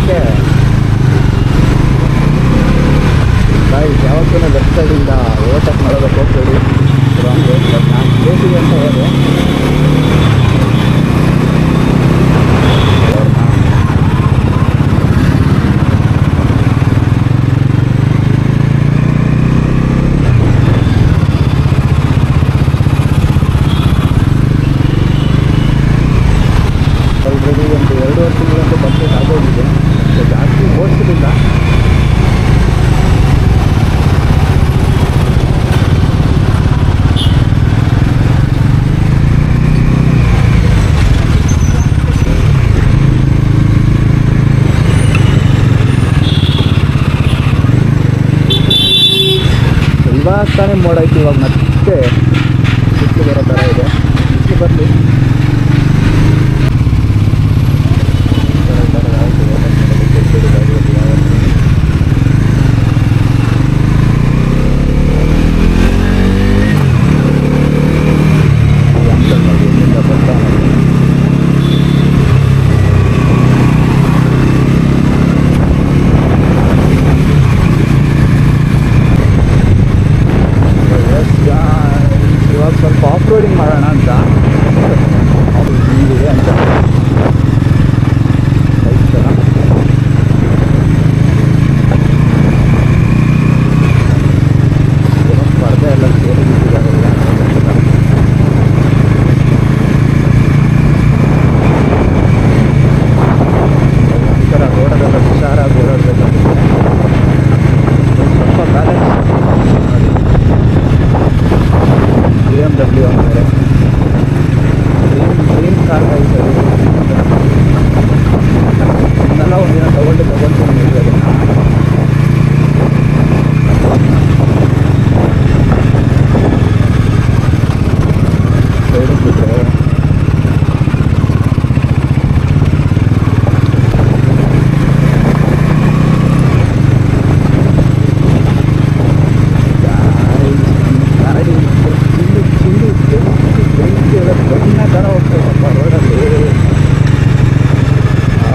ಮಾಡೋಕ್ಕೆ ಯಾವತ್ತೂ ಲೆಫ್ಟ್ ಸೈಡಿಂದ ಓವರ್ಟೇಕ್ ಮಾಡೋದಕ್ಕೆ ಹೋಗ್ಬೇಡಿ. Wrong road. ಬಟ್ ನಾನು ಬೇಸಿಗೆ ಅಂತ ಹೋದೆ. ಆಲ್ರೆಡಿ ಒಂದು 2 ವರ್ಷಗಳಿಂದ ಕಂಪ್ಲೀಟ್ ಆಗೋಗಿದೆ. ಜಾಸ್ತಿ ಓಡಿಸಲಿಲ್ಲ. ಇವಾಗ ತಾನೇ ಮೋಡಾಯ್ತು. ಇವಾಗ ಮತ್ತೆ ಬಿಸಿಲು ಬರೋ ಥರ ಇದೆ. ಬಿಸಿಲು ಬರಲಿ. ಇವಾಗ ಸ್ವಲ್ಪ ಆಫ್ ರೋಡಿಂಗ್ ಮಾಡೋಣ ಅಂತ ಹಿಂಗಿದೆ ಅಂತ ಸ್ಪರ್ಧೆ ಎಲ್ಲ ಸೇರಿ ಬಿಟ್ಟಿದ್ದಾರಲ್ಲ. ಈ ಥರ ರೋಡಲ್ಲೆಲ್ಲ ಹುಷಾರಾಗಿ ಓಡಾಡಬೇಕಾಗುತ್ತೆ. ಸ್ವಲ್ಪ ಬ್ಯಾಲೆನ್ಸ್ ನೋಡಿ. BMW ಅಂದರೆ ಡ್ರೀಮ್ ಕಾರ್ ಐತೆ. ಇದನ್ನೆಲ್ಲ ಒಂದಿನ ತಗೊಂಡ್ತೀನಿ ಅದನ್ನು. ಬಿಟ್ಟರೆ ಬಣ್ಣ ಥರ ಹೋಗ್ತೇವಪ್ಪ ರೋಡಲ್ಲಿ.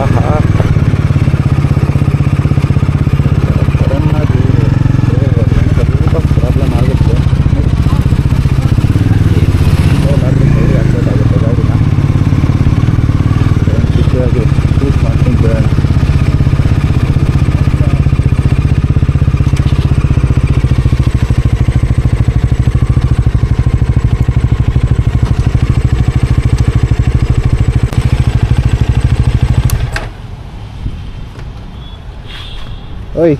ಆಹಾ, ಸಡನ್ನಾಗಿ ಸ್ವಲ್ಪ ಪ್ರಾಬ್ಲಮ್ ಆಗುತ್ತೆ. ಸೈಡ್ ಹಾಕ್ಬೇಕಾಗುತ್ತೆ ಗಾಡಿನ. ಚಿಕ್ಕದಾಗಿ ಶೂಟ್ ಮಾಡ್ಕೊಂಡು ಬಿಡೋಣ. ಓಯ್,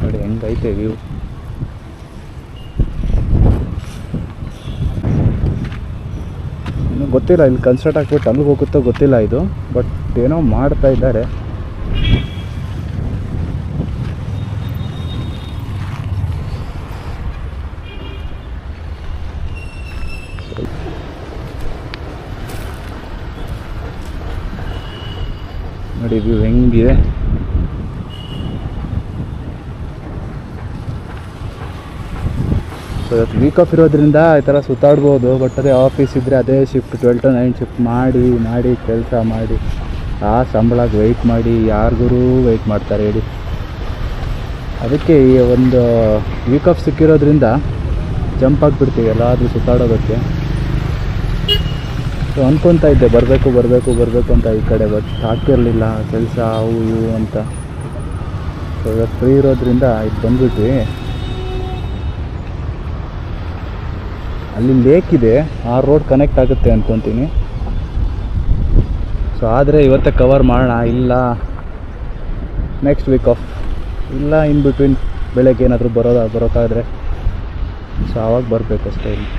ನೋಡಿ ಹೆಂಗೈತೆ ವ್ಯೂ. ಇನ್ನೂ ಗೊತ್ತಿಲ್ಲ ಇಲ್ಲಿ ಕನ್ಸ್ಟ್ರಕ್ಟ್ ಹಾಕ್ಬಿಟ್ಟು ಅಲ್ಲಿಗೆ ಹೋಗುತ್ತೋ ಗೊತ್ತಿಲ್ಲ ಇದು. ಬಟ್ ಏನೋ ಮಾಡ್ತಾ ಇದ್ದಾರೆ. ನೋಡಿ ವ್ಯೂ ಹೆಂಗಿದೆ. ಸೊ ಇವತ್ತು ವೀಕ್ ಆಫ್ ಇರೋದ್ರಿಂದ ಈ ಥರ ಸುತ್ತಾಡ್ಬೋದು. ಬಟ್ ಅದೇ ಆಫೀಸ್ ಇದ್ದರೆ ಅದೇ ಶಿಫ್ಟ್ 12 to 9 ಶಿಫ್ಟ್ ಮಾಡಿ ಕೆಲಸ ಮಾಡಿ ಆ ಸಂಬಳಕ್ಕೆ ವೆಯ್ಟ್ ಮಾಡಿ ಯಾರಿಗೂ ವೆಯ್ಟ್ ಮಾಡ್ತಾರೆ ಹೇಳಿ. ಅದಕ್ಕೆ ಈ ಒಂದು ವೀಕ್ ಆಫ್ ಸಿಕ್ಕಿರೋದ್ರಿಂದ ಜಂಪ್ ಆಗಿಬಿಡ್ತೀವಿ ಎಲ್ಲಾದರೂ ಸುತ್ತಾಡೋದಕ್ಕೆ. ಸೊ ಅಂದ್ಕೊತಾ ಇದ್ದೆ ಬರಬೇಕು ಅಂತ ಈ ಕಡೆ. ಬಟ್ ಆಗ್ತಿರಲಿಲ್ಲ ಕೆಲಸ ಅವು ಇವು ಅಂತ. ಸೊ ಇವತ್ತು ಫ್ರೀ ಇರೋದ್ರಿಂದ ಇದು ಬಂದ್ಬಿಟ್ವಿ. ಅಲ್ಲಿ ಲೇಕ್ ಇದೆ, ಆ ರೋಡ್ ಕನೆಕ್ಟ್ ಆಗುತ್ತೆ ಅಂದ್ಕೊತೀನಿ. ಸೊ ಆದರೆ ಇವತ್ತೇ ಕವರ್ ಮಾಡೋಣ, ಇಲ್ಲ ನೆಕ್ಸ್ಟ್ ವೀಕ್ ಆಫ್, ಇಲ್ಲ ಇನ್ ಬಿಟ್ವೀನ್ ಬೆಳಗ್ಗೆ ಏನಾದರೂ ಬರೋಕ್ಕಾದ್ರೆ ಸೊ ಆವಾಗ ಬರಬೇಕಷ್ಟೇ ಇಲ್ಲಿ.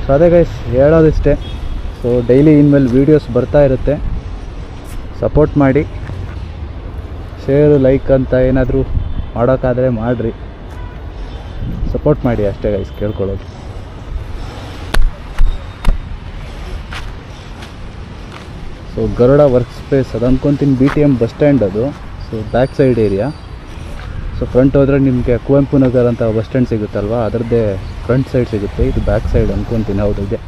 ಸೊ ಅದೇ ಗೈಸ್ ಹೇಳೋದಿಷ್ಟೇ. ಸೊ ಡೈಲಿ ಇನ್ಮೇಲೆ ವೀಡಿಯೋಸ್ ಬರ್ತಾ ಇರುತ್ತೆ. ಸಪೋರ್ಟ್ ಮಾಡಿ, ಶೇರ್ ಲೈಕ್ ಅಂತ ಏನಾದರೂ ಮಾಡೋಕ್ಕಾದರೆ ಮಾಡಿರಿ, ಸಪೋರ್ಟ್ ಮಾಡಿ ಅಷ್ಟೇ ಗೈಸ್ ಕೇಳ್ಕೊಳ್ಳೋದು. ಸೊ ಗರುಡ ವರ್ಕ್ ಸ್ಪೇಸ್ ಅದು ಅಂದ್ಕೊತೀನಿ BTM ಬಸ್ ಸ್ಟ್ಯಾಂಡ್ ಅದು. So back side area. So front ಹೋದರೆ ನಿಮಗೆ ಕುವೆಂಪು ನಗರ್ ಅಂತ ಬಸ್ ಸ್ಟ್ಯಾಂಡ್ ಸಿಗುತ್ತಲ್ವ, ಅದರದ್ದೇ ಫ್ರಂಟ್ ಸೈಡ್ ಸಿಗುತ್ತೆ. ಇದು ಬ್ಯಾಕ್ ಸೈಡ್ ಅನ್ಕೊತೀನಿ, ಹೌದು ಇದೆ.